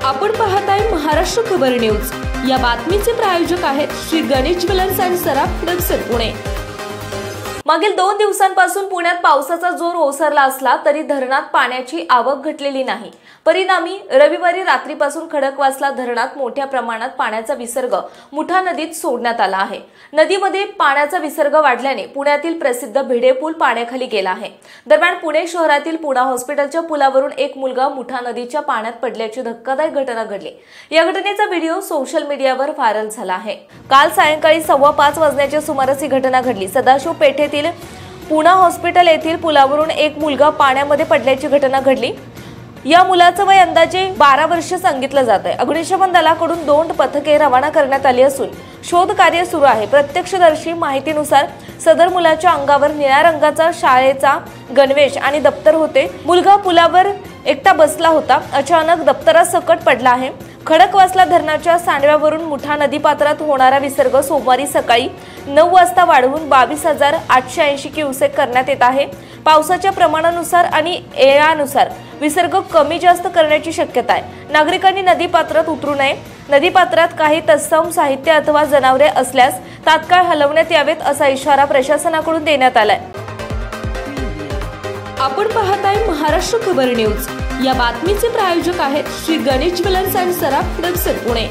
आपण पाहताय महाराष्ट्र खबर न्यूज। या बातमीचे प्रायोजक आहेत Shri Ganesh jewellers and Saraf production Pune. मागील 2 दिवसांपासून पुण्यात पावसाचा जोर ओसरला असला तरी धरणात पाण्याची आवक घटलेली नाही। परिणामी रविवारी रात्रीपासून खडकवासला धरणात मोठ्या प्रमाणात पाण्याचा विसर्ग मुठा नदीत सोडण्यात आला आहे। नदीमध्ये पाण्याचा विसर्ग वाढल्याने पुण्यातील प्रसिद्ध भिडे पूल पाण्याखाली गेला आहे। दरम्यान पुणे शहरातील पुणा हॉस्पिटलच्या पुलावरून एक मुलगा मुठा नदीच्या पाण्यात पडल्याची धक्कादायक घटना घडली। या घटनेचा व्हिडिओ सोशल मीडियावर व्हायरल झाला आहे। काल सायंकाळी 5:15 वाजण्याच्या सुमारास ही घटना घडली। सदाशिव पेठेतील पुणा हॉस्पिटल येथील पुलावरून एक मुलगा पाण्यामध्ये पडल्याची घटना घडली। या मुलाचं वय अंदाजे 12 वर्ष सांगितलं जात आहे। अग्निशमन दलाकडून 2 पथके रवाना करण्यात आली असून शोध कार्य सुरू आहे। प्रत्यक्षदर्शी माहितीनुसार सदर मुलाच्या अंगावर निळ्या रंगाचा शाळेचा गणवेश आणि दप्तर होते। मुलगा पुलावर एकटा बसला होता। अचानक दप्तरासकट पडला आहे। खडकवासला धरणाच्या सांडव्यावरून मुठा नदीपात्रात होणारा विसर्ग सोमवारी सकाळी 9 वाजता वाढवून 22,880 क्युसेक करण्यात येत आहे। पावसाच्या प्रमाणानुसार आणि एळानुसार विसर्ग कमी जास्त करण्याची शक्यता आहे। नागरिकांनी नदीपात्रात उतरू नये। नदीपात्रात काही तत्सम साहित्य अथवा जनावरे असल्यास तात्काळ हलवण्यात यावेत असा इशारा प्रशासनाकडून देण्यात आलाय। आपण पाहताय महाराष्ट्र खबर न्यूज। या बातमीचे प्रायोजक आहेत Shri Ganesh jewellers and Saraf production Pune.